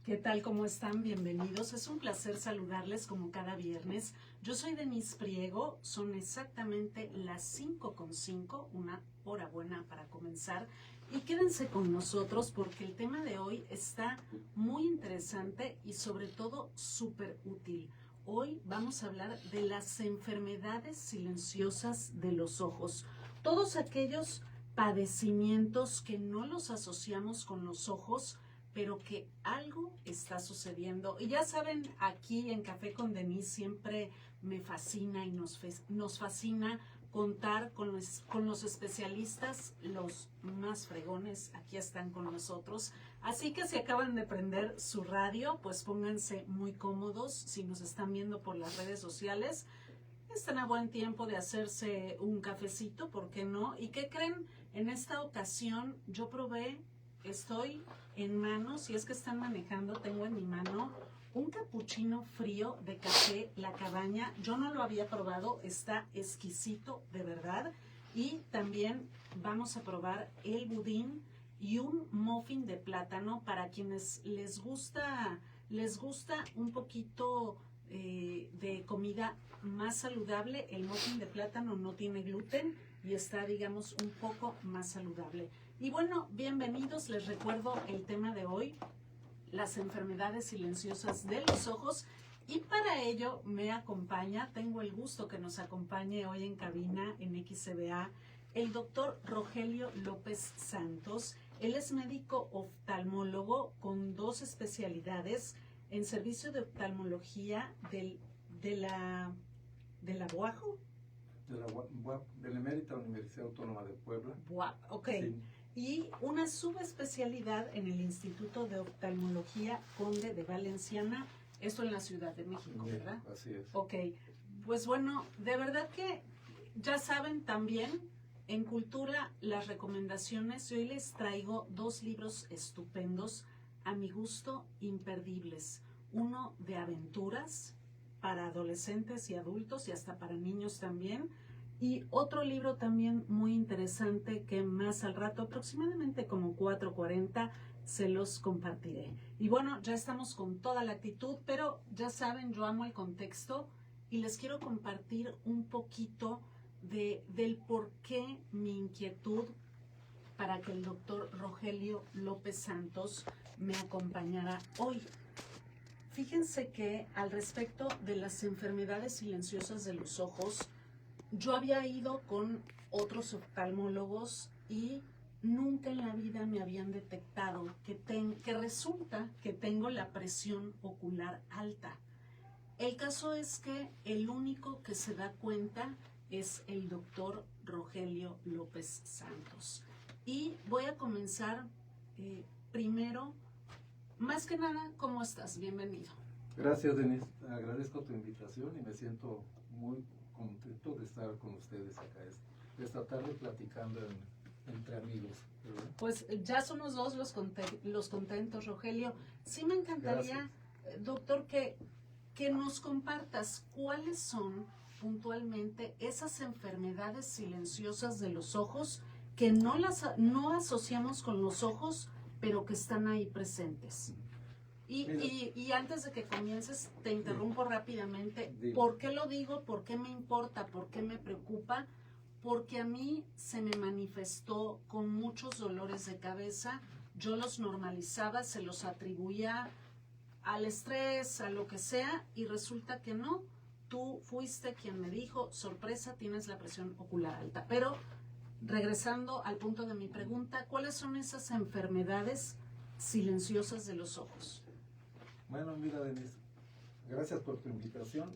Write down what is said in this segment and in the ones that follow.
¿Qué tal? ¿Cómo están? Bienvenidos. Es un placer saludarles como cada viernes. Yo soy Denise Priego. Son exactamente las 5:05, una hora buena para comenzar. Y quédense con nosotros porque el tema de hoy está muy interesante y sobre todo súper útil. Hoy vamos a hablar de las enfermedades silenciosas de los ojos. Todos aquellos padecimientos que no los asociamos con los ojos, pero que algo está sucediendo. Y ya saben, aquí en Café con Denise siempre me fascina y nos fascina contar con los especialistas, los más fregones, aquí están con nosotros. Así que si acaban de prender su radio, pues pónganse muy cómodos. Si nos están viendo por las redes sociales, están a buen tiempo de hacerse un cafecito, ¿por qué no? ¿Y qué creen? En esta ocasión yo estoy en mano, si es que están manejando, tengo en mi mano un capuchino frío de café La Cabaña. Yo no lo había probado, está exquisito, de verdad. Y también vamos a probar el budín y un muffin de plátano para quienes les gusta un poquito de comida más saludable. El muffin de plátano no tiene gluten y está, digamos, un poco más saludable. Y bueno, bienvenidos, les recuerdo el tema de hoy, las enfermedades silenciosas de los ojos. Y para ello me acompaña, tengo el gusto que nos acompañe hoy en cabina en XCBA, el doctor Rogelio López Santos. Él es médico oftalmólogo con 2 especialidades en servicio de oftalmología de la UAJO. De la Emérita Universidad Autónoma de Puebla. BUAP, ok. Sí. Y una subespecialidad en el Instituto de Oftalmología Conde de Valenciana, esto en la Ciudad de México, ¿verdad? Así es. Ok, pues bueno, de verdad que ya saben también en Cultura las recomendaciones. Hoy les traigo 2 libros estupendos, a mi gusto imperdibles. Uno de aventuras para adolescentes y adultos y hasta para niños también. Y otro libro también muy interesante que más al rato, aproximadamente como 4:40, se los compartiré. Y bueno, ya estamos con toda la actitud, pero ya saben, yo amo el contexto y les quiero compartir un poquito del por qué mi inquietud para que el doctor Rogelio López Santos me acompañara hoy. Fíjense que al respecto de las enfermedades silenciosas de los ojos, yo había ido con otros oftalmólogos y nunca en la vida me habían detectado que resulta que tengo la presión ocular alta. El caso es que el único que se da cuenta es el doctor Rogelio López Santos. Y voy a comenzar primero, más que nada, ¿cómo estás? Bienvenido. Gracias, Denise. Agradezco tu invitación y me siento muy contento de estar con ustedes acá esta tarde platicando entre amigos, ¿verdad? Pues ya somos 2 los contentos, Rogelio. Sí me encantaría, doctor, que nos compartas cuáles son puntualmente esas enfermedades silenciosas de los ojos que no asociamos con los ojos, pero que están ahí presentes. Y antes de que comiences, te interrumpo rápidamente. ¿Por qué lo digo? ¿Por qué me importa? ¿Por qué me preocupa? Porque a mí se me manifestó con muchos dolores de cabeza. Yo los normalizaba, se los atribuía al estrés, a lo que sea, y resulta que no. Tú fuiste quien me dijo, sorpresa, tienes la presión ocular alta. Pero regresando al punto de mi pregunta, ¿cuáles son esas enfermedades silenciosas de los ojos? Bueno, mira, Denise, gracias por tu invitación.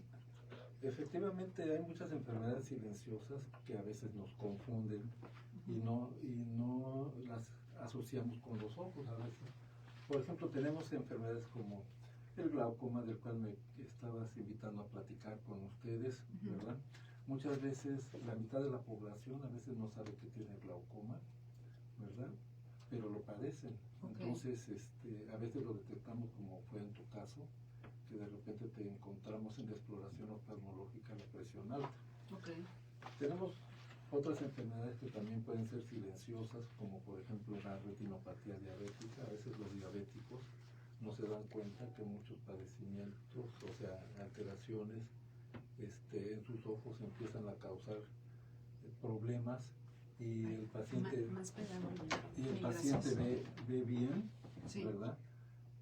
Efectivamente hay muchas enfermedades silenciosas que a veces nos confunden y no las asociamos con los ojos a veces. Por ejemplo, tenemos enfermedades como el glaucoma, del cual me estabas invitando a platicar con ustedes, ¿verdad? Muchas veces la mitad de la población a veces no sabe que tiene glaucoma, ¿verdad? Pero lo padecen. Okay. Entonces, a veces lo detectamos, como fue en tu caso, que de repente te encontramos en la exploración oftalmológica la presión alta. Okay. Tenemos otras enfermedades que también pueden ser silenciosas, como por ejemplo la retinopatía diabética. A veces los diabéticos no se dan dan cuenta que muchos padecimientos, o sea, alteraciones en sus ojos empiezan a causar problemas y el paciente, ve bien, sí, ¿verdad?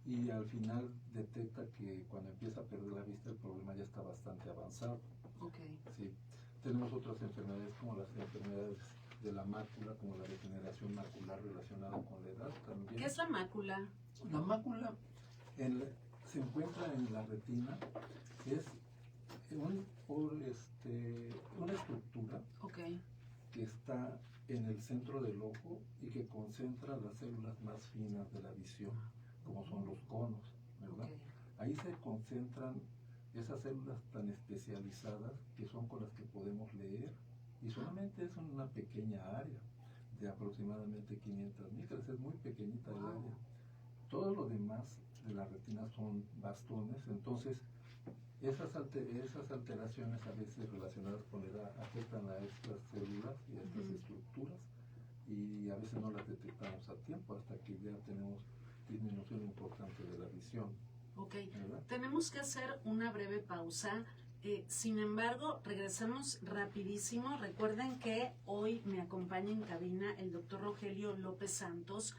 Y al final detecta que cuando empieza a perder la vista el problema ya está bastante avanzado. Okay. Sí. Tenemos otras enfermedades como las enfermedades de la mácula, como la degeneración macular relacionada con la edad también. ¿Qué es la mácula? La mácula se encuentra en la retina, es una estructura, okay, que está en el centro del ojo y que concentra las células más finas de la visión, como son los conos, ¿verdad? Okay. Ahí se concentran esas células tan especializadas que son con las que podemos leer, y solamente es una pequeña área de aproximadamente 500 micras, es muy pequeñita el área. Todo lo demás de la retina son bastones, entonces esas alteraciones a veces relacionadas con la edad afectan a estas células y a estas estructuras, y a veces no las detectamos a tiempo hasta que ya tenemos disminución importante de la visión. Ok, tenemos que hacer una breve pausa. Sin embargo, regresamos rapidísimo. Recuerden que hoy me acompaña en cabina el doctor Rogelio López Santos.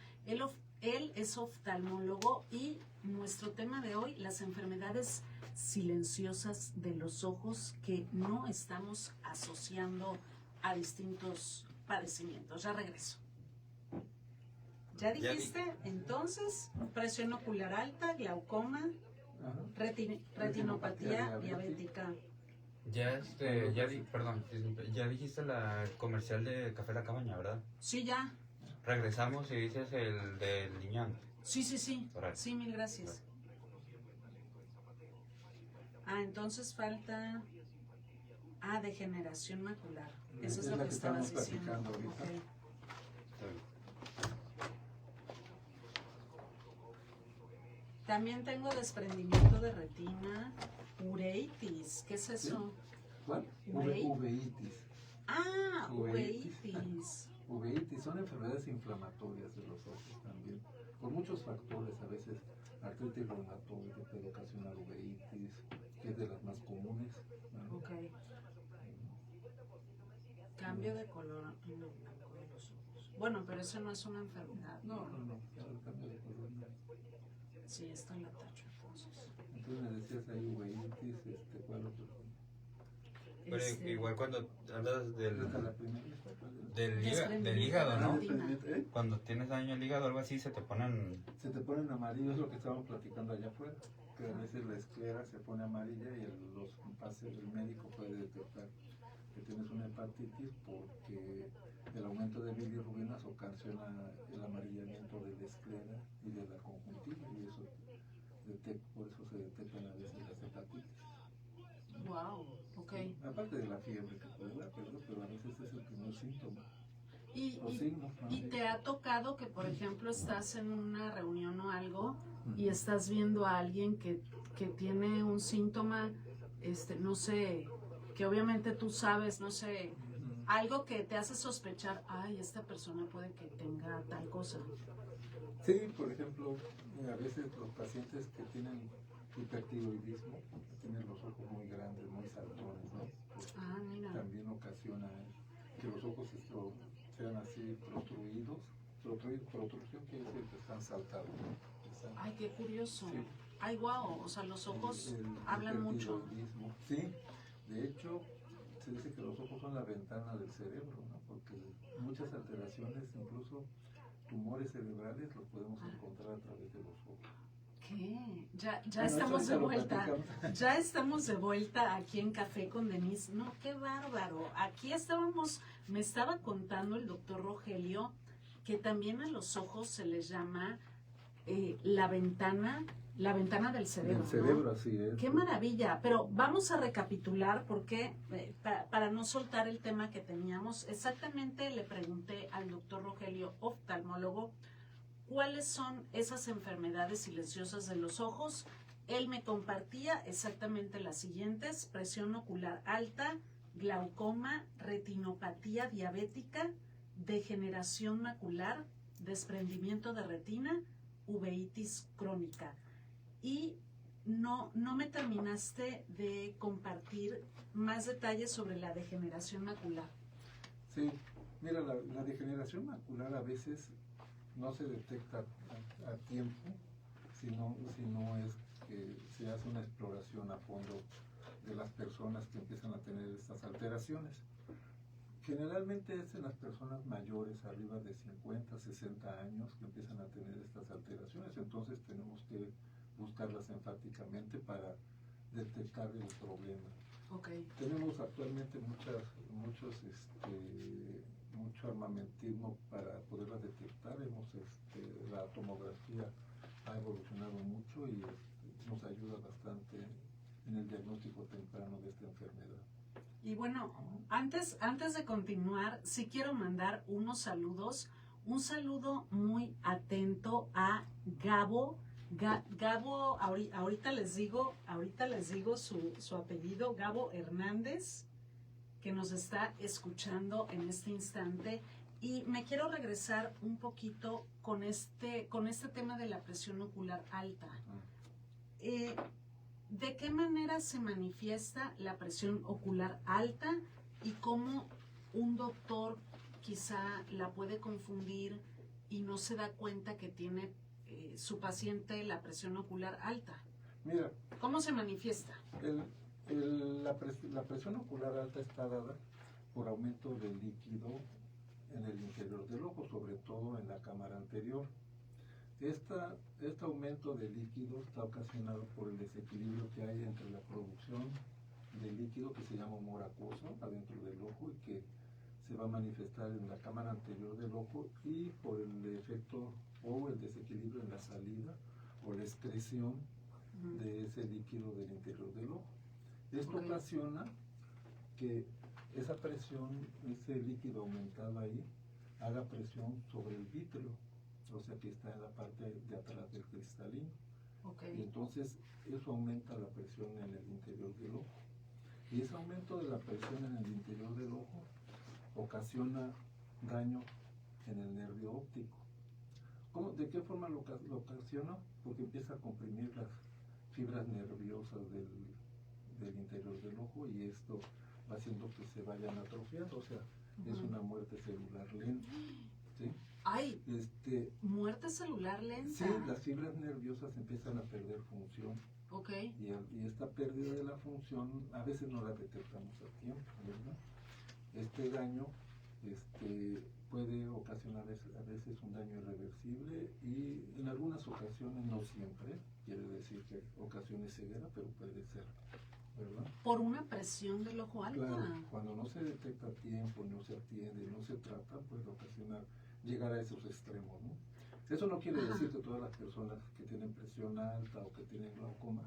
Él es oftalmólogo y nuestro tema de hoy, las enfermedades silenciosas de los ojos que no estamos asociando a distintos padecimientos. Ya regreso. ¿Ya dijiste? Entonces, presión ocular alta, glaucoma, retinopatía diabética. Ya dijiste la comercial de Café La Cabaña, ¿verdad? Sí, ya. Regresamos y dices el del Liñán. Sí. Sí, mil gracias. Entonces falta... degeneración macular. Eso es lo que estabas diciendo. Okay. También tengo desprendimiento de retina, uveitis. ¿Qué es eso? ¿Cuál? Uveitis. Uveitis. Uveitis son enfermedades inflamatorias de los ojos también, por muchos factores. A veces artritis reumatoide puede ocasionar uveitis, que es de las más comunes, ¿no? Okay. Cambio de color en el blanco de los ojos. Bueno, pero eso no es una enfermedad. No, el cambio de color no. Sí, esto la tacho entonces. Entonces me decías ahí uveitis, ¿cuál otro? Pero igual cuando hablas del hígado, ¿no? Cuando tienes daño al hígado o algo así, se te ponen amarillos, es lo que estábamos platicando allá afuera, que a veces la esclera se pone amarilla y el médico puede detectar que tienes una hepatitis porque el aumento de bilirrubinas ocasiona el amarillamiento de la esclera y de la conjuntiva, y eso por eso se detectan a veces las hepatitis. Wow, ok. Sí, aparte de la fiebre que puede dar, pero a veces es el primer síntoma. ¿Y te ha tocado que, por ejemplo, estás en una reunión o algo y estás viendo a alguien que tiene un síntoma, no sé, que obviamente tú sabes, no sé, algo que te hace sospechar, esta persona puede que tenga tal cosa? Sí, por ejemplo, a veces los pacientes que tienen hipertiroidismo, tienen los ojos muy grandes, muy saltones, ¿no? Mira. También ocasiona que los ojos sean así protruidos. Protrusión quiere decir que están saltados, ¿no? Ay, qué curioso. Sí. Guau, o sea, los ojos hablan mucho. Sí, de hecho, se dice que los ojos son la ventana del cerebro, ¿no? Porque muchas alteraciones, incluso tumores cerebrales, los podemos encontrar a través de los ojos. ¿Qué? Ya estamos de vuelta. Ya estamos de vuelta aquí en Café con Denise. No, qué bárbaro. Aquí me estaba contando el doctor Rogelio que también a los ojos se les llama la ventana del cerebro. El cerebro, ¿no? Así es. Qué maravilla. Pero vamos a recapitular porque para no soltar el tema que teníamos, exactamente le pregunté al doctor Rogelio, oftalmólogo, ¿cuáles son esas enfermedades silenciosas de los ojos? Él me compartía exactamente las siguientes: presión ocular alta, glaucoma, retinopatía diabética, degeneración macular, desprendimiento de retina, uveitis crónica. Y no me terminaste de compartir más detalles sobre la degeneración macular. Sí, mira, la degeneración macular a veces no se detecta a tiempo, si no es que se hace una exploración a fondo de las personas que empiezan a tener estas alteraciones. Generalmente es en las personas mayores, arriba de 50, 60 años, que empiezan a tener estas alteraciones. Entonces tenemos que buscarlas enfáticamente para detectar el problema. Okay. Tenemos actualmente mucho armamentismo para poderlas detectar. La tomografía ha evolucionado mucho y nos ayuda bastante en el diagnóstico temprano de esta enfermedad. Y bueno, antes de continuar, sí quiero mandar unos saludos. Un saludo muy atento a Gabo. Gabo, ahorita les digo su apellido, Gabo Hernández, que nos está escuchando en este instante. Y me quiero regresar un poquito con este tema de la presión ocular alta. ¿De qué manera se manifiesta la presión ocular alta y cómo un doctor quizá la puede confundir y no se da cuenta que tiene su paciente la presión ocular alta? Mira, ¿cómo se manifiesta? La presión ocular alta está dada por aumento del líquido en el interior del ojo, sobre todo en la cámara anterior. Este aumento de líquido está ocasionado por el desequilibrio que hay entre la producción de líquido, que se llama humor acuoso adentro del ojo y que se va a manifestar en la cámara anterior del ojo, y por el efecto o el desequilibrio en la salida o la excreción de ese líquido del interior del ojo. Esto ocasiona que esa presión, ese líquido aumentado ahí, haga presión sobre el vítreo, o sea que está en la parte de atrás del cristalino. Y entonces eso aumenta la presión en el interior del ojo. Y ese aumento de la presión en el interior del ojo ocasiona daño en el nervio óptico. ¿De qué forma lo ocasiona? Porque empieza a comprimir las fibras nerviosas del interior del ojo, y esto va haciendo que se vayan atrofiando, o sea, es una muerte celular lenta. ¿Sí? ¡Ay! ¿Muerte celular lenta? Sí, las fibras nerviosas empiezan a perder función. Y esta pérdida de la función a veces no la detectamos a tiempo, ¿verdad? Este daño puede ocasionar a veces un daño irreversible, y en algunas ocasiones, no siempre, quiere decir que ocasiones ceguera, pero puede ser, ¿verdad? Por una presión del ojo alta. Claro, cuando no se detecta a tiempo, no se atiende, no se trata, puede ocasionar llegar a esos extremos, ¿no? Eso no quiere decir que todas las personas que tienen presión alta o que tienen glaucoma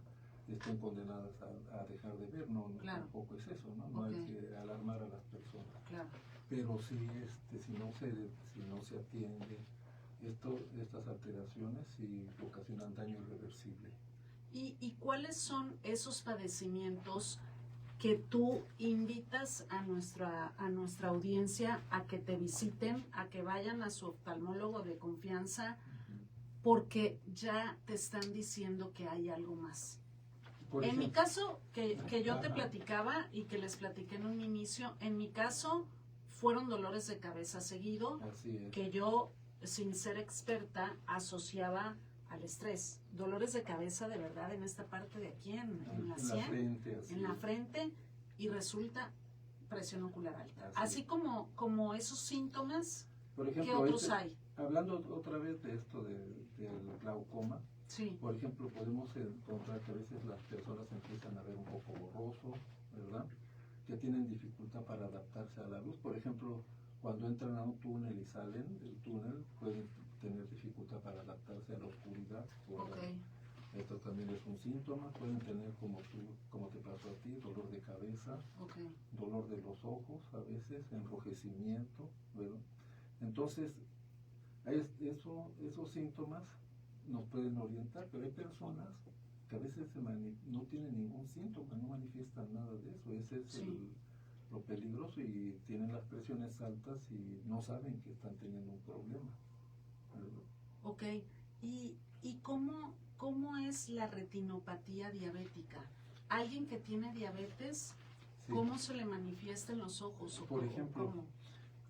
estén condenadas a dejar de ver, no, tampoco es eso, ¿no? No hay que alarmar a las personas. Claro. Pero sí, si no se atiende, estas alteraciones sí ocasionan daño irreversible. ¿Y cuáles son esos padecimientos que tú invitas a nuestra audiencia a que te visiten, a que vayan a su oftalmólogo de confianza, porque ya te están diciendo que hay algo más? En mi caso, que yo te platicaba y que les platiqué en un inicio, en mi caso fueron dolores de cabeza seguido, que yo, sin ser experta, asociaba al estrés. Dolores de cabeza de verdad en esta parte de aquí, en la sien, en la frente, y resulta presión ocular alta. Así como esos síntomas, por ejemplo, ¿qué otros hay? Hablando otra vez de esto del glaucoma, sí. Por ejemplo, podemos encontrar que a veces las personas empiezan a ver un poco borroso, ¿verdad? Que tienen dificultad para adaptarse a la luz. Por ejemplo, cuando entran a un túnel y salen del túnel, pueden tener dificultad para adaptarse a la oscuridad. Esto también es un síntoma. Pueden tener, como te pasó a ti, dolor de cabeza, dolor de los ojos, a veces enrojecimiento, ¿verdad? Entonces, esos síntomas nos pueden orientar, pero hay personas que a veces no tienen ningún síntoma, no manifiestan nada de eso. Ese es lo peligroso, y tienen las presiones altas y no saben que están teniendo un problema, ¿verdad? ¿Y ¿cómo es la retinopatía diabética? ¿Alguien que tiene diabetes, Sí. cómo se le manifiesta en los ojos? Por ejemplo, ¿cómo?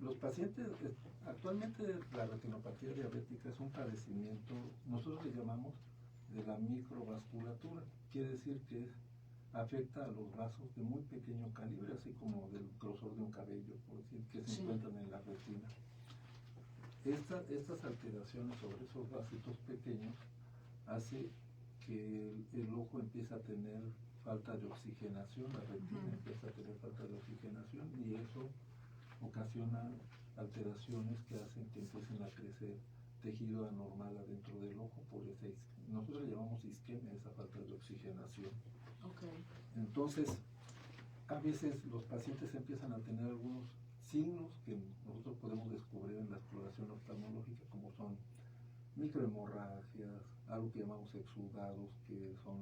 los pacientes, actualmente la retinopatía diabética es un padecimiento, nosotros le llamamos de la microvasculatura, quiere decir que afecta a los vasos de muy pequeño calibre, así como del grosor de un cabello, por decir, que se encuentran en la retina. Estas alteraciones sobre esos vasitos pequeños hace que el ojo empiece a tener falta de oxigenación, la retina empieza a tener falta de oxigenación y eso ocasiona alteraciones que hacen que empiecen a crecer tejido anormal adentro del ojo por ese, nosotros le llamamos isquemia, esa falta de oxigenación. Okay. Entonces, a veces los pacientes empiezan a tener algunos signos que nosotros podemos descubrir en la exploración oftalmológica, como son microhemorragias, algo que llamamos exudados, que son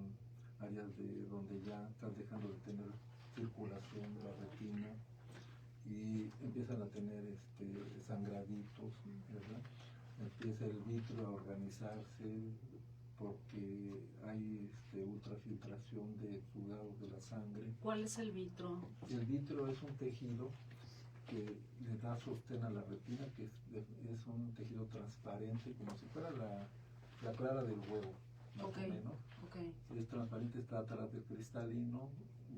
áreas de donde ya están dejando de tener circulación de la retina y empiezan a tener sangraditos, ¿verdad? Empieza el vítreo a organizarse porque hay ultrafiltración de exudados de la sangre. ¿Cuál es el vitro? El vitro es un tejido que le da sostén a la retina, que es un tejido transparente, como si fuera la clara del huevo, más o menos. Okay. Es transparente, está atrás del cristalino,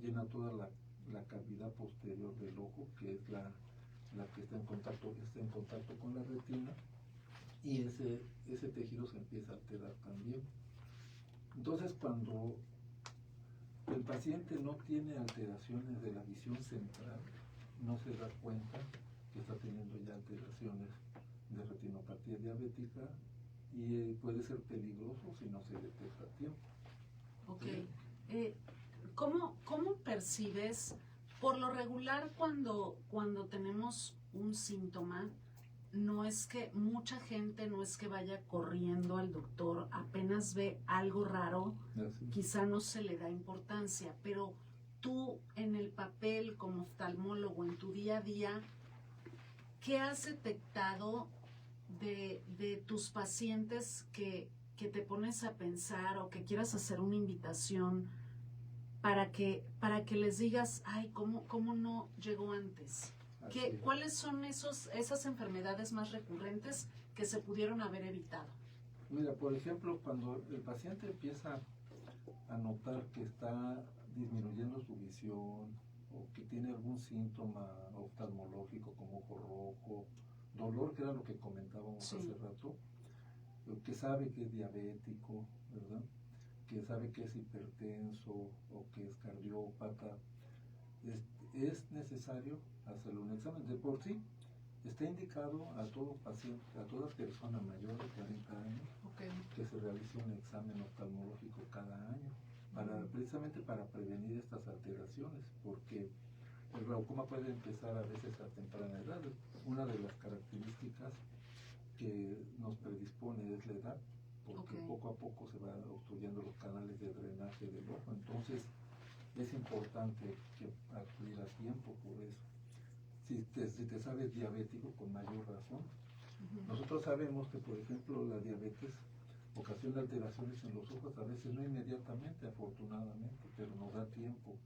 llena toda la cavidad posterior del ojo, que es la que está en contacto con la retina, y ese tejido se empieza a alterar también. Entonces, cuando el paciente no tiene alteraciones de la visión central, no se da cuenta que está teniendo ya alteraciones de retinopatía diabética y puede ser peligroso si no se detecta a tiempo. Ok. ¿Cómo percibes, por lo regular, cuando tenemos un síntoma, no es que mucha gente no es que vaya corriendo al doctor, apenas ve algo raro, quizá no se le da importancia, pero tú en el papel como oftalmólogo, en tu día a día, ¿qué has detectado de tus pacientes que te pones a pensar o que quieras hacer una invitación para que les digas, ay, ¿cómo no llegó antes? ¿Cuáles son esas enfermedades más recurrentes que se pudieron haber evitado? Mira, por ejemplo, cuando el paciente empieza a notar que está disminuyendo su visión o que tiene algún síntoma oftalmológico como ojo rojo, dolor, que era lo que comentábamos hace rato, que sabe que es diabético, ¿verdad? Que sabe que es hipertenso o que es cardiópata, es necesario hacer un examen. De por sí, está indicado a todo paciente, a toda persona mayor de 40 años, que se realice un examen oftalmológico cada año, precisamente para prevenir estas alteraciones, porque el glaucoma puede empezar a veces a temprana edad. Una de las características que nos predispone es la edad, porque poco a poco se van obstruyendo los canales de drenaje del ojo, entonces es importante que acudir a tiempo por eso. Si te sabes diabético, con mayor razón. Nosotros sabemos que, por ejemplo, la diabetes ocasiona alteraciones en los ojos, a veces no inmediatamente, afortunadamente, pero nos da tiempo.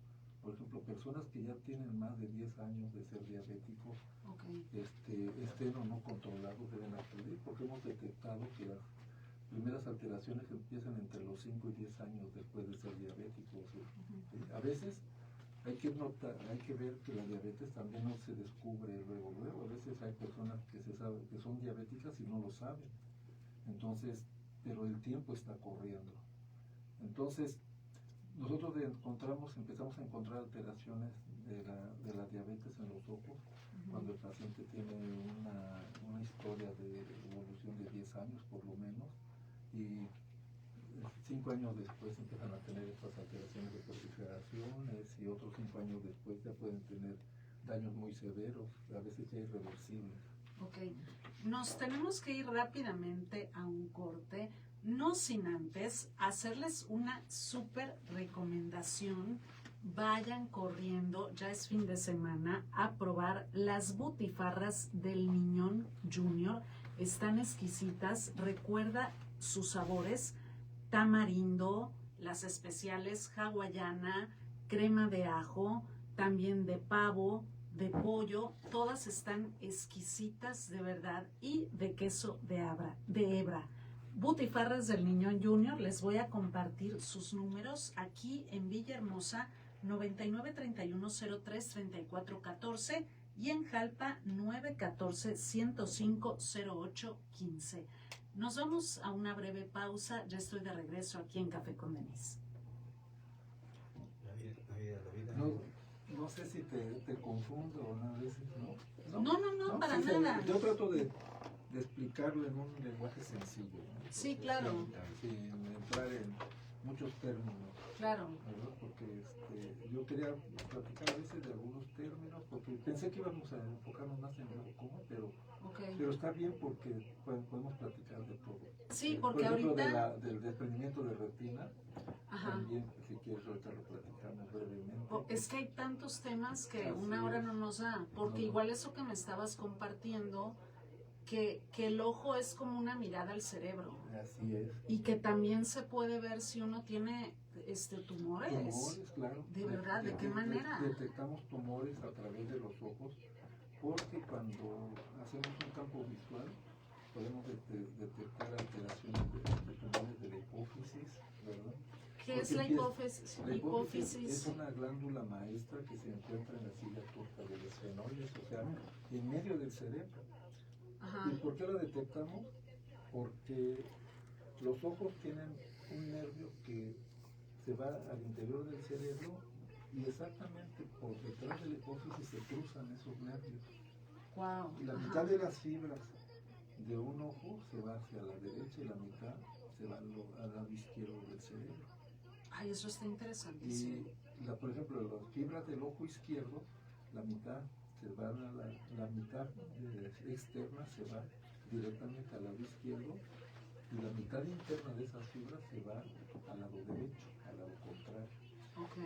Por ejemplo, personas que ya tienen más de 10 años de ser diabéticos, estén o no controlados, deben acudir, porque hemos detectado que las primeras alteraciones empiezan entre los 5 y 10 años después de ser diabéticos. A veces hay que ver que la diabetes también no se descubre luego. A veces hay personas que se sabe que son diabéticas y no lo saben. Entonces, pero el tiempo está corriendo. Entonces, nosotros empezamos a encontrar alteraciones de la diabetes en los ojos cuando el paciente tiene una historia de evolución de 10 años por lo menos, y 5 años después empiezan a tener estas alteraciones de proliferaciones, y otros 5 años después ya pueden tener daños muy severos, a veces ya irreversibles. Ok, nos tenemos que ir rápidamente a un corte, no sin antes hacerles una súper recomendación. Vayan corriendo, ya es fin de semana, a probar las butifarras del Niñón Junior. Están exquisitas, recuerda sus sabores. tamarindo, las especiales hawaiana, crema de ajo, también de pavo, de pollo, todas están exquisitas de verdad, y de queso de hebra. Butifarras del Niño Junior, les voy a compartir sus números aquí en Villahermosa, 99-3103-3414, y en Jalpa 914-105-0815. Nos vamos a una breve pausa, ya estoy de regreso aquí en Café con Denise. La vida. No sé si te confundo o a veces, ¿no? No, para nada. Yo trato de explicarlo en un lenguaje sencillo, ¿no? Sí, claro. Sin entrar en muchos términos. Claro. ¿Verdad? Porque yo quería platicar a veces de algunos términos, porque pensé que íbamos a enfocarnos más en lo común, pero está bien porque podemos platicar de todo. Sí, porque por ejemplo, ahorita... del desprendimiento de retina, Ajá. también, si quieres, ahorita lo platicamos brevemente. Es que hay tantos temas que Así una hora es. no nos da, porque No. igual eso que me estabas compartiendo, que el ojo es como una mirada al cerebro, Así es. y que también se puede ver si uno tiene tumores. Tumores, claro. ¿De verdad? ¿De qué manera? Detectamos tumores a través de los ojos, porque cuando hacemos un campo visual podemos detectar alteraciones de tumores de la hipófisis, ¿verdad? ¿Qué es la hipófisis? La hipófisis es una glándula maestra que se encuentra en la silla turca de los esfenoides, o sea, en medio del cerebro. Ajá. ¿Y por qué la detectamos? Porque los ojos tienen un nervio que se va al interior del cerebro, y exactamente por detrás de la hipófisis se cruzan esos nervios. Wow. La mitad de las fibras de un ojo se va hacia la derecha y la mitad se va al lado izquierdo del cerebro. Ay, eso está interesantísimo. Y por ejemplo, las fibras del ojo izquierdo, la mitad se va la mitad externa se va directamente al lado izquierdo, y la mitad interna de esas fibras se va al lado derecho, al lado contrario. Okay.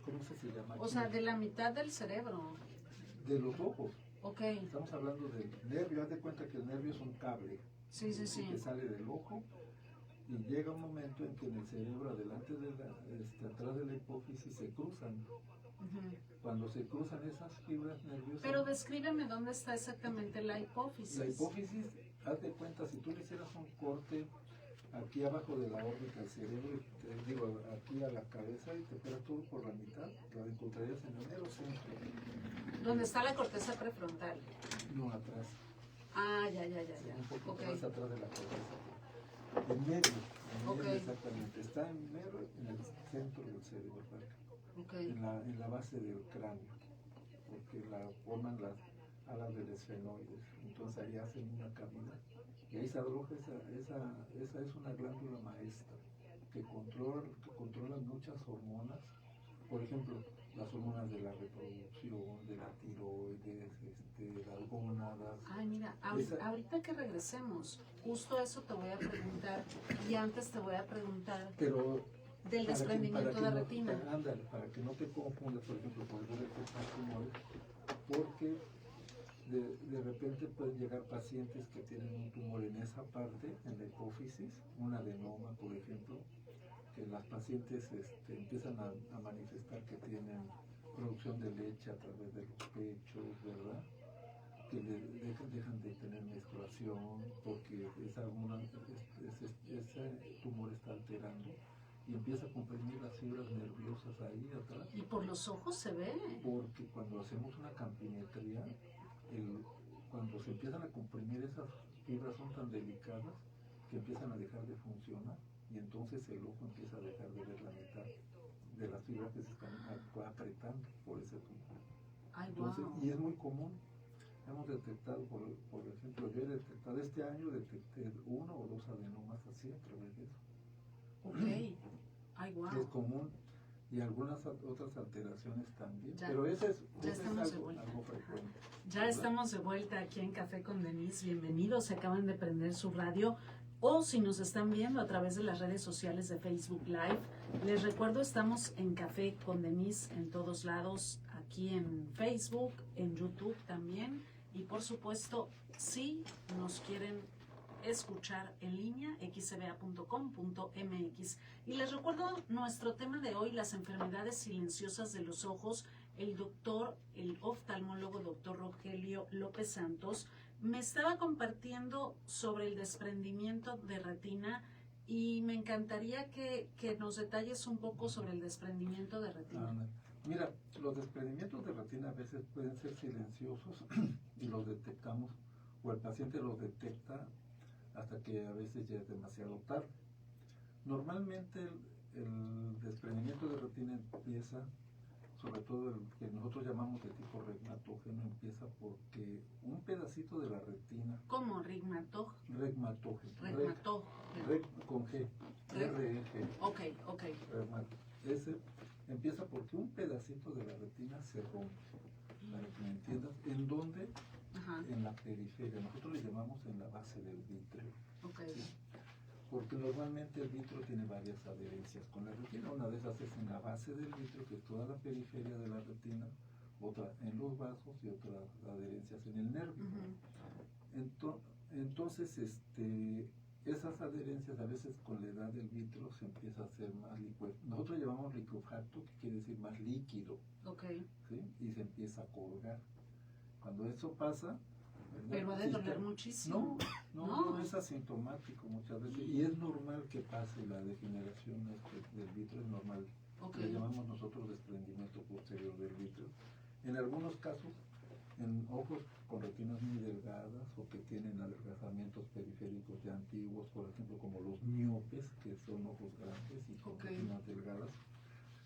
¿Cómo se llama? O sea, de la mitad del cerebro. De los ojos. Okay. Estamos hablando del nervio. Haz de cuenta que el nervio es un cable. Sí. Que sale del ojo, y llega un momento en que en el cerebro, adelante atrás de la hipófisis, se cruzan. Uh-huh. Cuando se cruzan esas fibras nerviosas. Pero descríbeme dónde está exactamente la hipófisis. La hipófisis, haz de cuenta, si tú le hicieras un corte aquí abajo de la órbita del cerebro, aquí a la cabeza, y te pegas todo por la mitad, la encontrarías en el mero centro. ¿Dónde está la corteza prefrontal? No, atrás. Ah, ya. Un poquito Okay. más atrás de la cabeza. En medio, exactamente. Está en el centro del cerebro, okay. en la base del cráneo, porque la forman las alas del esfenoides. Entonces ahí hacen una cavidad, y ahí se aloja esa es una glándula maestra que controla muchas hormonas. Por ejemplo, las hormonas de la reproducción, de la tiroides, las gónadas. Ay, mira, ahorita que regresemos, justo eso te voy a preguntar, y antes te voy a preguntar del desprendimiento de retina. Ándale, para que no te confundas, por ejemplo, por el detectar tumores, porque de repente pueden llegar pacientes que tienen un tumor en esa parte, en la hipófisis, un adenoma, por ejemplo, que las pacientes empiezan a manifestar que tienen producción de leche a través de los pechos, ¿verdad? Que dejan de tener menstruación porque ese tumor está alterando, y empieza a comprimir las fibras nerviosas ahí atrás. ¿Y por los ojos se ve? Porque cuando hacemos una campimetría, cuando se empiezan a comprimir, esas fibras son tan delicadas que empiezan a dejar de funcionar, y entonces el ojo empieza a dejar de ver la mitad de las fibras que se están apretando por ese tumor. Ay, entonces, wow. Y es muy común. Hemos detectado, por ejemplo, yo he detectado este año, detecté 1 o 2 adenomas así a través de eso. Ok. Ay, wow. Es común, y algunas otras alteraciones también. Ya, pero ese es algo frecuente. Ya estamos de vuelta aquí en Café con Denise. Bienvenidos. Se acaban de prender su radio, o si nos están viendo a través de las redes sociales de Facebook Live, les recuerdo, estamos en Café con Denise en todos lados, aquí en Facebook, en YouTube también, y por supuesto, si nos quieren escuchar en línea, xcba.com.mx. Y les recuerdo nuestro tema de hoy, las enfermedades silenciosas de los ojos. El oftalmólogo doctor Rogelio López Santos me estaba compartiendo sobre el desprendimiento de retina y me encantaría que nos detalles un poco sobre el desprendimiento de retina. Mira, los desprendimientos de retina a veces pueden ser silenciosos y los detectamos, o el paciente los detecta hasta que a veces ya es demasiado tarde. Normalmente el desprendimiento de retina empieza, sobre todo el que nosotros llamamos de tipo regmatógeno, empieza porque un pedacito de la retina... ¿Cómo? ¿Regmatógeno? Regmatógeno. Con G. R-E-G. Ok. Ese empieza porque un pedacito de la retina se rompe, para que me entiendas. ¿En dónde? Ajá. En la periferia. Nosotros le llamamos en la base del vítreo. Okay. ¿Sí? Porque normalmente el vítreo tiene varias adherencias con la retina. Una de esas es en la base del vítreo, que es toda la periferia de la retina, otra en los vasos y otras adherencias en el nervio. Entonces, esas adherencias a veces con la edad del vitro se empieza a hacer más líquido. Nosotros llamamos liquefacto, que quiere decir más líquido. ¿Sí? Y se empieza a colgar. Cuando eso pasa, ¿verdad? Pero ha de doler muchísimo. No, es asintomático muchas veces. Y es normal que pase la degeneración del vitro, es normal. Le llamamos nosotros desprendimiento posterior del vitro. En algunos casos, en ojos con retinas muy delgadas o que tienen adelgazamientos periféricos ya antiguos, por ejemplo, como los miopes, que son ojos grandes y con retinas delgadas,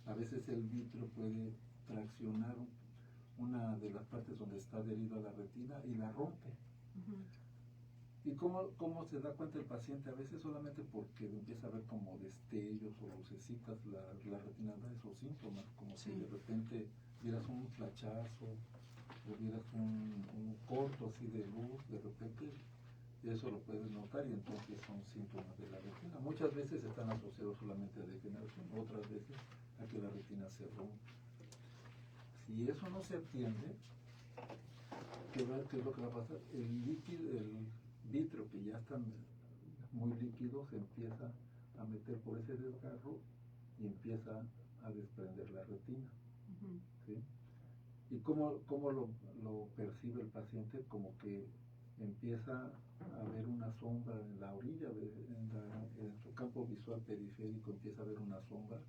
a veces el vitro puede traccionar una de las partes donde está adherido a la retina y la rompe. ¿Y cómo se da cuenta el paciente? A veces solamente porque empieza a ver como destellos o lucecitas, la retina da esos síntomas, como si de repente vieras un flachazo o vieras un corto así de luz, de repente eso lo puedes notar y entonces son síntomas de la retina. Muchas veces están asociados solamente a degeneración, otras veces a que la retina se rompe. Si eso no se atiende, ¿qué es lo que va a pasar? El vitro que ya está muy líquido se empieza a meter por ese desgarro y empieza a desprender la retina. ¿Sí? ¿Y cómo lo percibe el paciente? Como que empieza a ver una sombra en la orilla, en su campo visual periférico empieza a ver una sombra.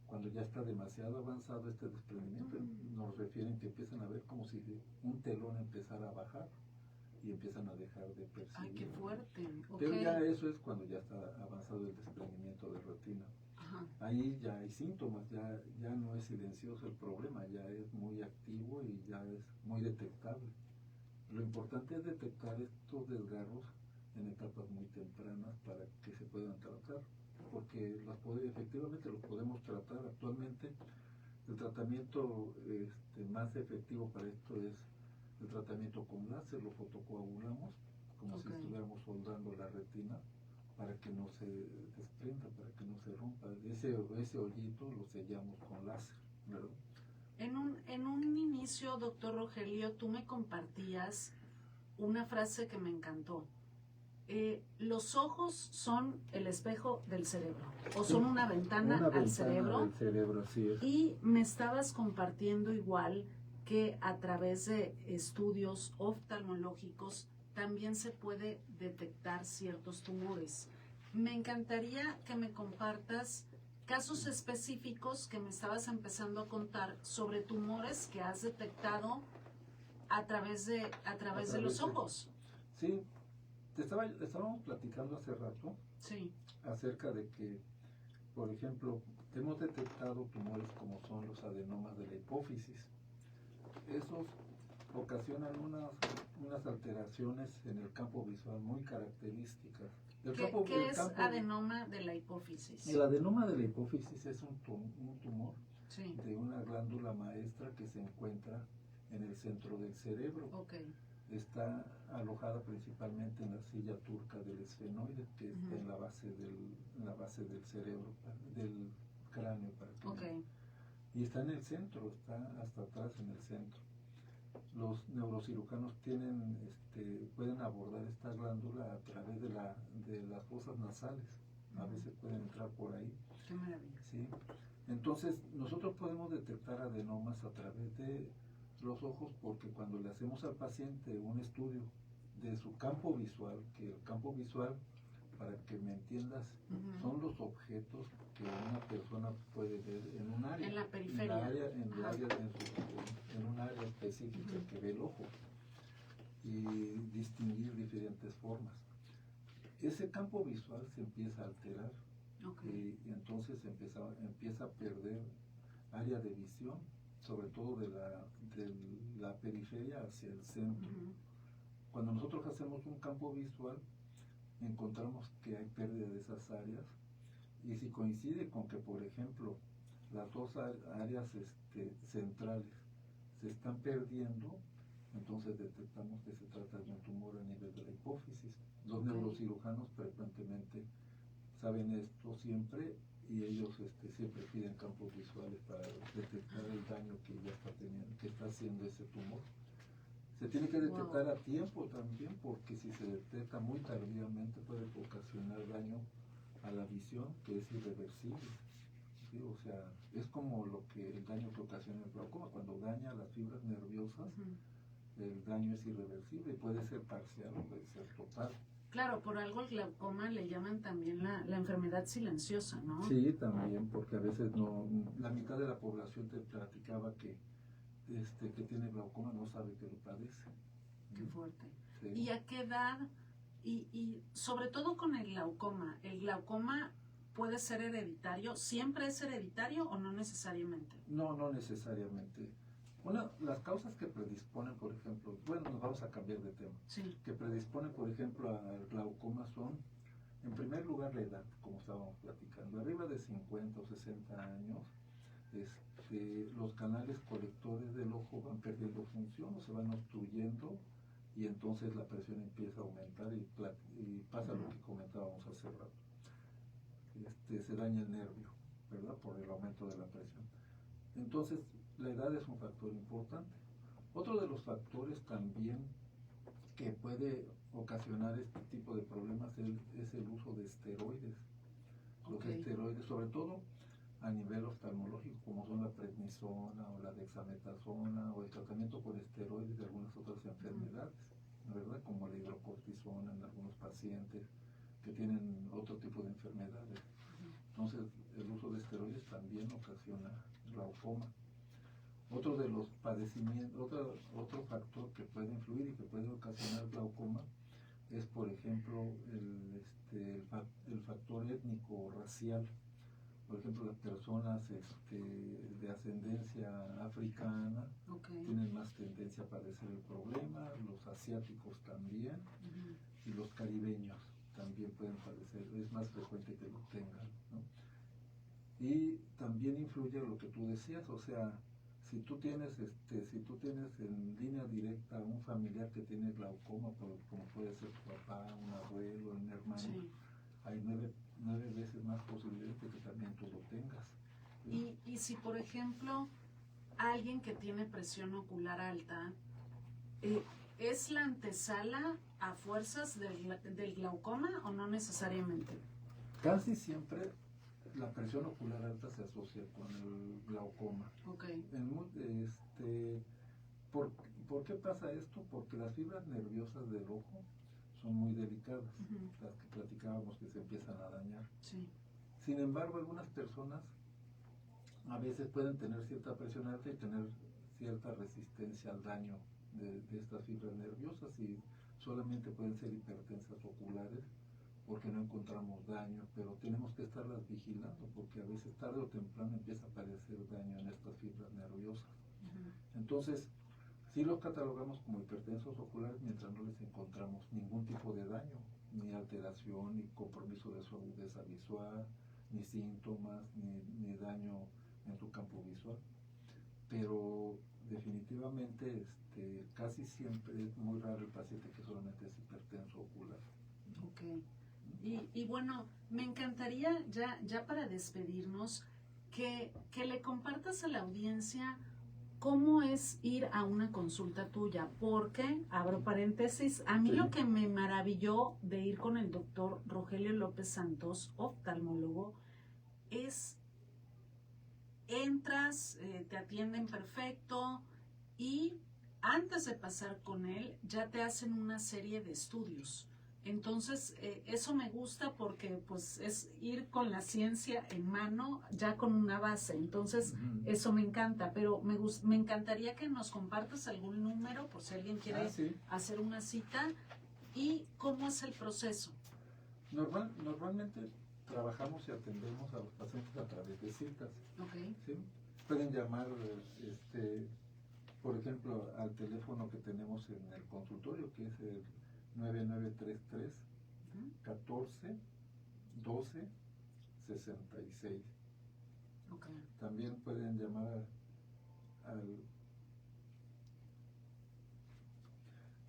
Cuando ya está demasiado avanzado este desprendimiento, nos refieren que empiezan a ver como si un telón empezara a bajar y empiezan a dejar de percibir. ¡Ay, qué fuerte! Pero ya eso es cuando ya está avanzado el desprendimiento de retina. Ahí ya hay síntomas, ya no es silencioso el problema, ya es muy activo y ya es muy detectable. Lo importante es detectar estos desgarros en etapas muy tempranas para que se puedan tratar, porque efectivamente los podemos tratar. Actualmente el tratamiento más efectivo para esto es el tratamiento con láser. Lo fotocoagulamos como si estuviéramos soldando la retina para que no se desprenda, para que no se rompa. Ese hoyito lo sellamos con láser, ¿verdad? En un inicio, doctor Rogelio, tú me compartías una frase que me encantó. Los ojos son el espejo del cerebro, o son una ventana al cerebro. Del cerebro, así es. Y me estabas compartiendo igual que a través de estudios oftalmológicos también se puede detectar ciertos tumores. Me encantaría que me compartas casos específicos que me estabas empezando a contar sobre tumores que has detectado a través de los ojos. Sí, estábamos platicando hace rato acerca de que, por ejemplo, hemos detectado tumores como son los adenomas de la hipófisis. Esos ocasionan unas alteraciones en el campo visual muy características. ¿Qué es adenoma de la hipófisis? El adenoma de la hipófisis es un tumor de una glándula maestra que se encuentra en el centro del cerebro. Está alojada principalmente en la silla turca del esfenoide, que está en la base del cerebro, del cráneo. Y está en el centro, está hasta atrás en el centro. los neurocirujanos pueden abordar esta glándula a través de las fosas nasales. A veces pueden entrar por ahí. Qué maravilla. ¿Sí? Entonces, nosotros podemos detectar adenomas a través de los ojos porque cuando le hacemos al paciente un estudio de su campo visual, que el campo visual, para que me entiendas, son los objetos que una persona puede ver en un área. En la periferia. En un área específica que ve el ojo y distinguir diferentes formas. Ese campo visual se empieza a alterar. Okay. Y entonces empieza a perder área de visión, sobre todo de la periferia hacia el centro. Cuando nosotros hacemos un campo visual, encontramos que hay pérdida de esas áreas, y si coincide con que, por ejemplo, las dos áreas centrales se están perdiendo, entonces detectamos que se trata de un tumor a nivel de la hipófisis. Los neurocirujanos frecuentemente saben esto siempre, y ellos siempre piden campos visuales para detectar el daño que ya está haciendo ese tumor. Se tiene que detectar a tiempo también, porque si se detecta muy tardíamente puede ocasionar daño a la visión, que es irreversible. ¿Sí? O sea, es como el daño que ocasiona el glaucoma. Cuando daña las fibras nerviosas, el daño es irreversible, puede ser parcial o puede ser total. Claro, por algo el glaucoma le llaman también la enfermedad silenciosa, ¿no? Sí, también, porque a veces la mitad de la población te platicaba que tiene glaucoma no sabe que lo padece. Qué fuerte. Sí. ¿Y a qué edad? Y sobre todo con el glaucoma puede ser hereditario. ¿Siempre es hereditario o no necesariamente? No, no necesariamente. Las causas que predisponen, por ejemplo, bueno, nos vamos a cambiar de tema, sí. Que predisponen, por ejemplo, al glaucoma son, en primer lugar, la edad, como estábamos platicando. Arriba de 50 o 60 años, los canales colectores del ojo van perdiendo función o se van obstruyendo, y entonces la presión empieza a aumentar y pasa lo que comentábamos hace rato. Se daña el nervio, ¿verdad? Por el aumento de la presión. Entonces, la edad es un factor importante. Otro de los factores también que puede ocasionar este tipo de problemas es el uso de esteroides. Los esteroides, sobre todo a nivel oftalmológico, como son la prednisona o la dexametasona, o el tratamiento por esteroides de algunas otras enfermedades, ¿verdad? Como la hidrocortisona en algunos pacientes que tienen otro tipo de enfermedades. Entonces, el uso de esteroides también ocasiona glaucoma. Otro de los padecimientos, otro factor que puede influir y que puede ocasionar glaucoma es, por ejemplo, el factor étnico o racial. Por ejemplo, las personas de ascendencia africana tienen más tendencia a padecer el problema, los asiáticos también, y los caribeños también pueden padecer, es más frecuente que lo tengan, ¿no? Y también influye lo que tú decías, o sea, si tú tienes en línea directa a un familiar que tiene glaucoma, como puede ser tu papá, un abuelo, un hermano, hay 9 veces más posibilidades de que también tú lo tengas. Y si, por ejemplo, alguien que tiene presión ocular alta, ¿es la antesala a fuerzas del glaucoma o no necesariamente? Casi siempre la presión ocular alta se asocia con el glaucoma. ¿Por qué pasa esto? Porque las fibras nerviosas del ojo son muy delicadas, las que platicábamos que se empiezan a dañar. Sí. Sin embargo, algunas personas a veces pueden tener cierta presión alta y tener cierta resistencia al daño de estas fibras nerviosas, y solamente pueden ser hipertensas oculares porque no encontramos daño, pero tenemos que estarlas vigilando porque a veces tarde o temprano empieza a aparecer daño en estas fibras nerviosas. Entonces, sí los catalogamos como hipertensos oculares mientras no les encontramos ningún tipo de daño, ni alteración, ni compromiso de su agudeza visual, ni síntomas, ni daño en tu campo visual. Pero definitivamente casi siempre es muy raro el paciente que solamente es hipertenso ocular. Y bueno, me encantaría ya para despedirnos que le compartas a la audiencia ¿cómo es ir a una consulta tuya? Porque, abro paréntesis, a mí lo que me maravilló de ir con el doctor Rogelio López Santos, oftalmólogo, es entras, te atienden perfecto y antes de pasar con él ya te hacen una serie de estudios. Entonces, eso me gusta porque pues es ir con la ciencia en mano, ya con una base. Entonces, eso me encanta, pero me encantaría que nos compartas algún número por si alguien quiere hacer una cita y cómo es el proceso. Normalmente trabajamos y atendemos a los pacientes a través de citas. Okay. ¿Sí? Pueden llamar, por ejemplo, al teléfono que tenemos en el consultorio, que es el 9933 14 12 66. Okay. También pueden llamar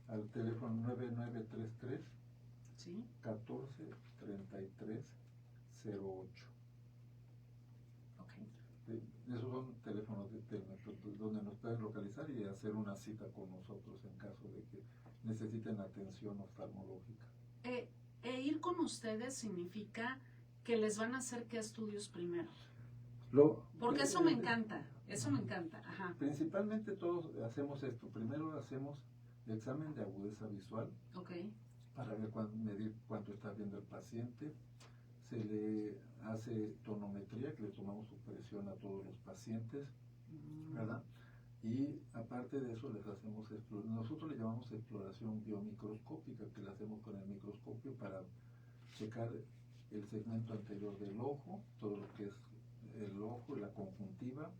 al teléfono 9933 14 33 08. Okay. Esos son teléfonos donde nos pueden localizar y hacer una cita con nosotros en caso de que necesiten atención oftalmológica. Ir con ustedes significa que les van a hacer qué estudios primero. Porque eso me encanta, eso me encanta. Ajá. Principalmente todos hacemos esto. Primero hacemos el examen de agudeza visual. Okay. Para medir cuánto está viendo el paciente. Se le hace tonometría, que le tomamos su presión a todos los pacientes, ¿verdad? Y aparte de eso les hacemos, nosotros le llamamos exploración biomicroscópica, que la hacemos con el microscopio para checar el segmento anterior del ojo, todo lo que es el ojo, la conjuntiva,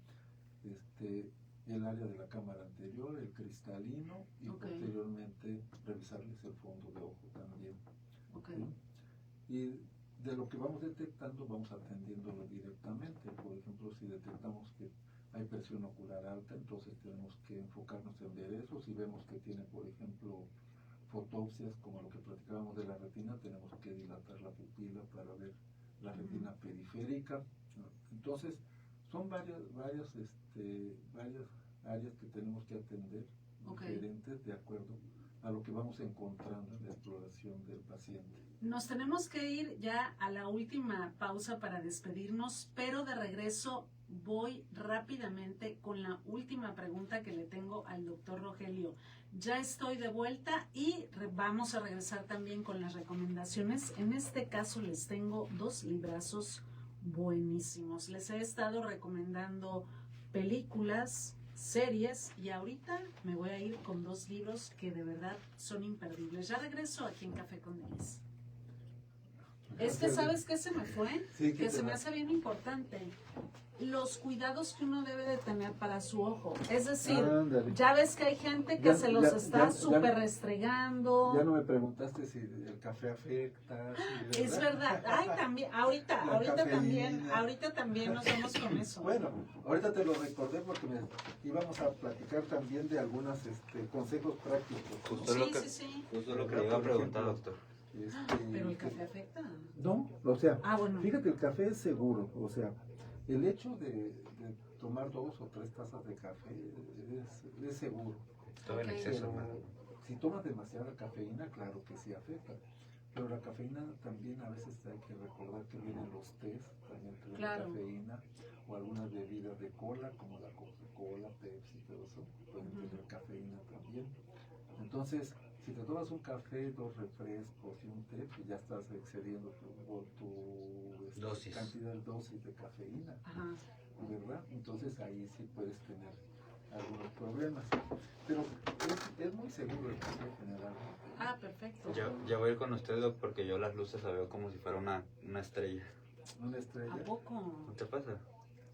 el área de la cámara anterior, el cristalino y posteriormente revisarles el fondo de ojo también. Okay. ¿Sí? Y de lo que vamos detectando, vamos atendiéndolo directamente. Por ejemplo, si detectamos que hay presión ocular alta, entonces tenemos que enfocarnos en ver eso. Si vemos que tiene, por ejemplo, fotopsias, como lo que platicábamos de la retina, tenemos que dilatar la pupila para ver la retina periférica. Entonces, son varias áreas que tenemos que atender, diferentes, de acuerdo a lo que vamos encontrando en la exploración del paciente. Nos tenemos que ir ya a la última pausa para despedirnos, pero de regreso voy rápidamente con la última pregunta que le tengo al doctor Rogelio. Ya estoy de vuelta y vamos a regresar también con las recomendaciones. En este caso les tengo 2 librazos buenísimos. Les he estado recomendando películas, series y ahorita me voy a ir con 2 libros que de verdad son imperdibles. Ya regreso aquí en Café con Denise. Es que ¿sabes qué se me fue? Sí, que se me hace bien importante. Los cuidados que uno debe de tener para su ojo. Es decir, ya ves que hay gente que se los está súper restregando. Ya no me preguntaste si el café afecta. Si es verdad. Ay, también, ahorita también nos vamos con eso. Bueno, ahorita te lo recordé porque íbamos a platicar también de algunos consejos prácticos. Justo lo que le iba a preguntar, doctor. Pero el café afecta. No, o sea, bueno. Fíjate, el café es seguro, o sea, el hecho de tomar 2 o 3 tazas de café es seguro. Todo en exceso, ¿no? Si tomas demasiada cafeína, claro que sí afecta. Pero la cafeína también a veces hay que recordar que vienen los tés, también tienen cafeína, o algunas bebidas de cola, como la Coca-Cola, Pepsi, todo eso, pueden tener cafeína también. Entonces, si te tomas un café, 2 refrescos y un té, pues ya estás excediendo tu dosis de cafeína, Ajá. ¿verdad? Entonces ahí sí puedes tener algunos problemas. Pero es muy seguro el café generalmente. Perfecto. Ya voy a ir con usted, Doc, porque yo las luces la veo como si fuera una estrella. ¿Una estrella? ¿A poco? ¿No te pasa?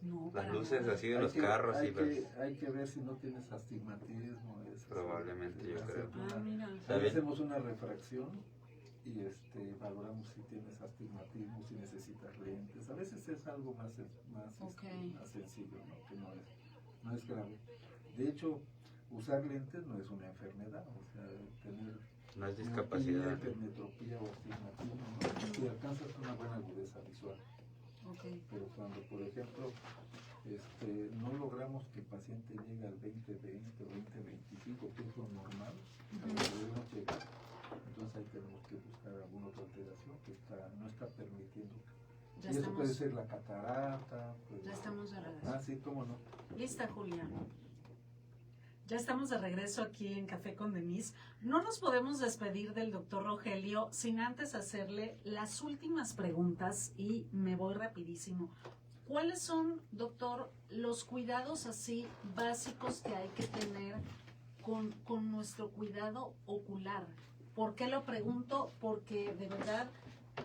No. Las luces así de los carros hay que ver si no tienes astigmatismo. Probablemente, yo creo. Mira. Hacemos una refracción y valoramos si tienes astigmatismo, si necesitas lentes. A veces es algo más sencillo, ¿no? Que no es grave. De hecho, usar lentes no es una enfermedad, o sea, tener no es discapacidad, hipermetropía o astigmatismo, ¿no? Si alcanzas una buena agudeza visual. Pero cuando, por ejemplo, no logramos esperamos que el paciente llegue al 20-20 o 20-25, que es lo normal, a lo que debemos llegar. Entonces ahí tenemos que buscar alguna otra alteración que no está permitiendo. Ya y estamos, eso puede ser la catarata. Ya estamos de regreso. Ah, sí, cómo no. Lista, Julia. Ya estamos de regreso aquí en Café con Denise. No nos podemos despedir del doctor Rogelio sin antes hacerle las últimas preguntas y me voy rapidísimo. ¿Cuáles son, doctor, los cuidados así básicos que hay que tener con nuestro cuidado ocular? ¿Por qué lo pregunto? Porque de verdad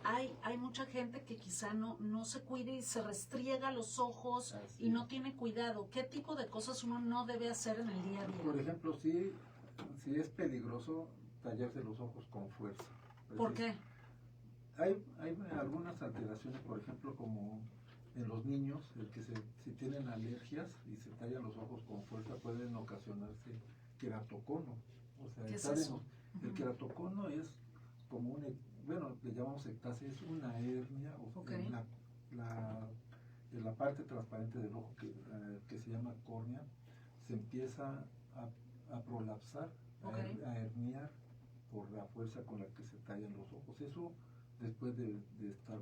hay mucha gente que quizá no se cuide y se restriega los ojos y no tiene cuidado. ¿Qué tipo de cosas uno no debe hacer en el día a día? Por ejemplo, sí es peligroso tallarse los ojos con fuerza. ¿Por qué? Hay algunas alteraciones, por ejemplo, como en los niños, si tienen alergias y se tallan los ojos con fuerza, pueden ocasionarse queratocono. O sea, ¿qué es eso? El queratocono es como le llamamos ectasia, es una hernia en la parte transparente del ojo que se llama córnea, se empieza a prolapsar, a herniar por la fuerza con la que se tallan los ojos. Eso después de estar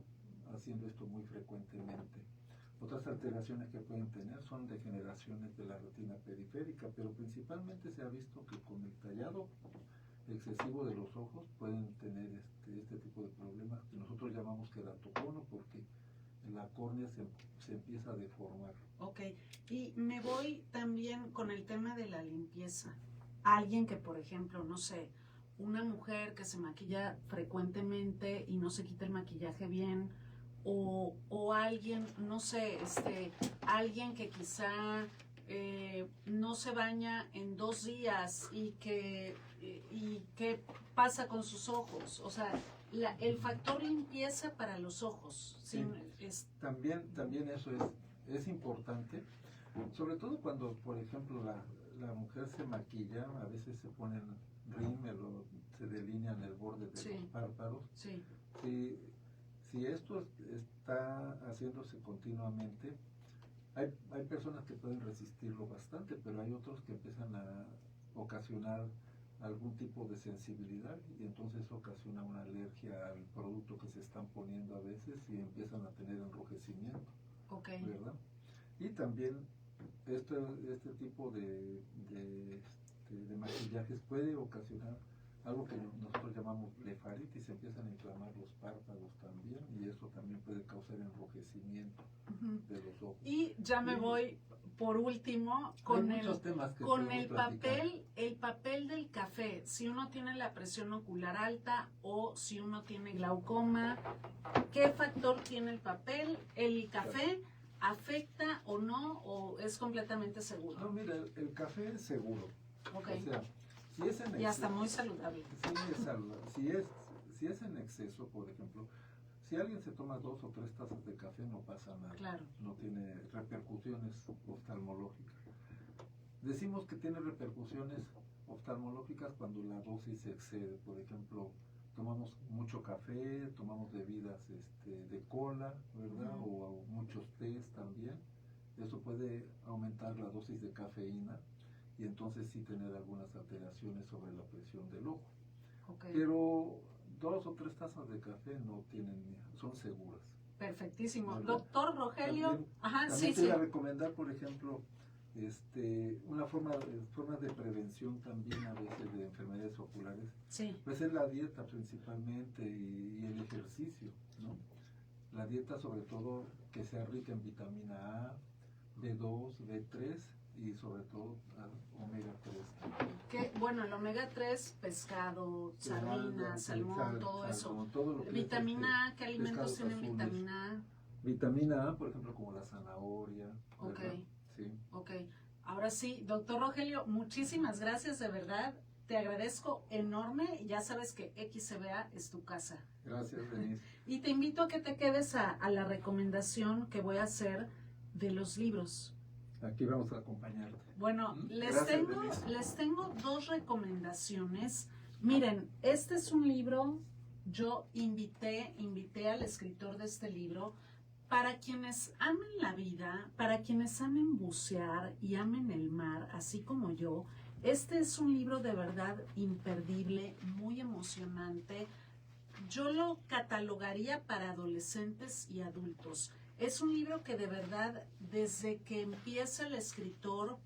haciendo esto muy frecuentemente. Otras alteraciones que pueden tener son degeneraciones de la retina periférica, pero principalmente se ha visto que con el tallado excesivo de los ojos pueden tener este tipo de problemas que nosotros llamamos queratocono, porque la córnea se empieza a deformar. Ok, y me voy también con el tema de la limpieza. Alguien que, por ejemplo, no sé, una mujer que se maquilla frecuentemente y no se quita el maquillaje bien, o alguien, no sé, alguien que quizá no se baña en 2 días y qué pasa con sus ojos. O sea, el factor limpieza para los ojos. Sí. También eso es importante, sobre todo cuando, por ejemplo, la mujer se maquilla, a veces se ponen rímel o se delinean el borde de los párpados. Sí. Si esto está haciéndose continuamente, hay personas que pueden resistirlo bastante, pero hay otros que empiezan a ocasionar algún tipo de sensibilidad y entonces ocasiona una alergia al producto que se están poniendo a veces y empiezan a tener enrojecimiento, ¿verdad? Y también este tipo de maquillajes puede ocasionar algo que nosotros llamamos blefaritis, se empiezan a inflamar los párpados también y eso también puede causar enrojecimiento de los ojos. Y ya me voy por último con el papel del café. Si uno tiene la presión ocular alta o si uno tiene glaucoma, ¿qué factor tiene el papel? ¿El café afecta o no, o es completamente seguro? No, mira, el café es seguro. Okay. O sea, si es en exceso, y hasta muy saludable. Sí, es saludable. Si es en exceso, por ejemplo, si alguien se toma 2 o 3 tazas de café, no pasa nada. Claro. No tiene repercusiones oftalmológicas. Decimos que tiene repercusiones oftalmológicas cuando la dosis se excede. Por ejemplo, tomamos mucho café, tomamos bebidas de cola, ¿verdad? O muchos tés también. Eso puede aumentar la dosis de cafeína y entonces sí tener algunas alteraciones sobre la presión del ojo. Pero 2 o 3 tazas de café no tienen, son seguras. Perfectísimo. ¿Verdad? Doctor Rogelio, también te iba a recomendar, por ejemplo, formas de prevención también a veces de enfermedades oculares. Sí. Pues es la dieta principalmente y el ejercicio, ¿no? La dieta sobre todo que sea rica en vitamina A, B2, B3 y sobre todo omega 3. Bueno, el omega 3, pescado, sardina, salmón, todo eso. Todo vitamina A, ¿qué alimentos tienen vitamina A? Vitamina A, por ejemplo, como la zanahoria. Ok. Sí. Ok. Ahora sí, doctor Rogelio, muchísimas gracias, de verdad. Te agradezco enorme. Ya sabes que XCBA es tu casa. Gracias, Denise. Y te invito a que te quedes a la recomendación que voy a hacer de los libros. Aquí vamos a acompañarte. Bueno, les tengo 2 recomendaciones. Miren, este es un libro, yo invité al escritor de este libro Para quienes amen la vida, para quienes amen bucear y amen el mar, así como yo, este es un libro de verdad imperdible, muy emocionante. Yo lo catalogaría para adolescentes y adultos. Es un libro que de verdad, desde que empieza el escritor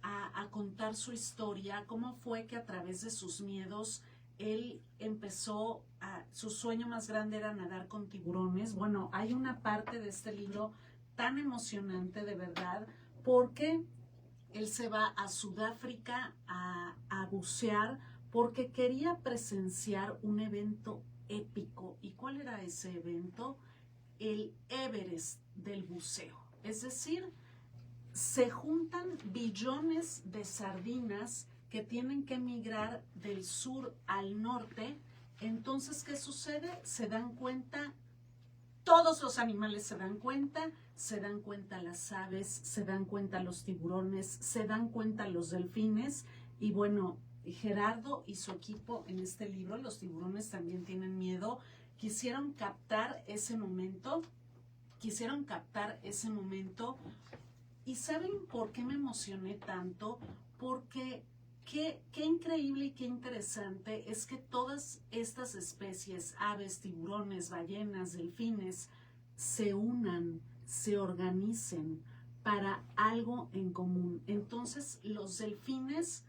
a contar su historia, cómo fue que a través de sus miedos él empezó, su sueño más grande era nadar con tiburones. Bueno, hay una parte de este libro tan emocionante de verdad, porque él se va a Sudáfrica a bucear porque quería presenciar un evento épico. ¿Y cuál era ese evento? El Everest del buceo. Es decir, se juntan billones de sardinas que tienen que migrar del sur al norte. Entonces, ¿qué sucede? Se dan cuenta, todos los animales se dan cuenta las aves, se dan cuenta los tiburones, se dan cuenta los delfines. Y bueno, Gerardo y su equipo en este libro, Los tiburones también tienen miedo, quisieron captar ese momento. ¿Y saben por qué me emocioné tanto? Porque qué increíble y qué interesante es que todas estas especies, aves, tiburones, ballenas, delfines, se unan, se organicen para algo en común. Entonces, los delfines,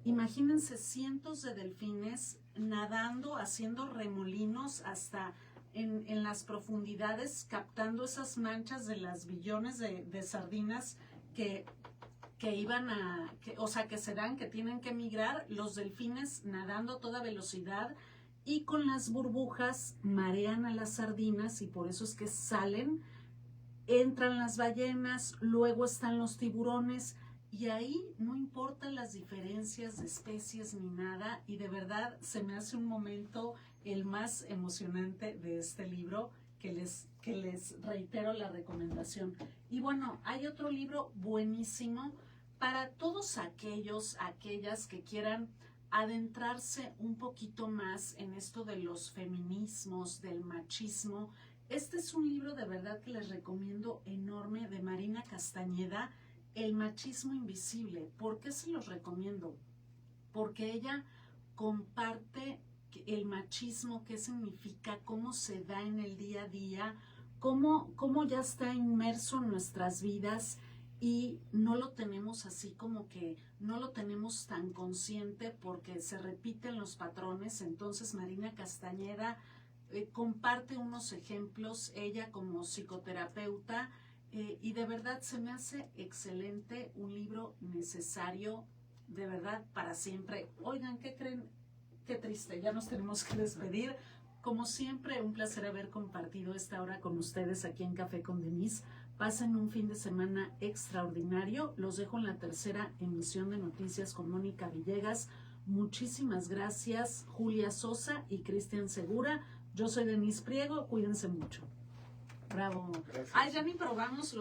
imagínense cientos de delfines nadando, haciendo remolinos hasta en las profundidades, captando esas manchas de las billones de sardinas que se dan, que tienen que migrar, los delfines nadando a toda velocidad y con las burbujas marean a las sardinas y por eso es que salen, entran las ballenas, luego están los tiburones y ahí no importan las diferencias de especies ni nada, y de verdad se me hace un momento el más emocionante de este libro, que les reitero la recomendación. Y bueno, hay otro libro buenísimo para todos aquellas que quieran adentrarse un poquito más en esto de los feminismos, del machismo. Este es un libro de verdad que les recomiendo enorme, de Marina Castañeda, El machismo invisible. ¿Por qué se los recomiendo? Porque ella comparte el machismo, qué significa, cómo se da en el día a día, cómo ya está inmerso en nuestras vidas y no lo tenemos así como que no lo tenemos tan consciente porque se repiten los patrones. Entonces Marina Castañeda comparte unos ejemplos, ella como psicoterapeuta, y de verdad se me hace excelente, un libro necesario, de verdad, para siempre. Oigan, ¿qué creen? Qué triste, ya nos tenemos que despedir. Como siempre, un placer haber compartido esta hora con ustedes aquí en Café con Denise. Pasen un fin de semana extraordinario. Los dejo en la tercera emisión de Noticias con Mónica Villegas. Muchísimas gracias, Julia Sosa y Cristian Segura. Yo soy Denise Priego, cuídense mucho. Bravo. Gracias. Ay, ya ni probamos los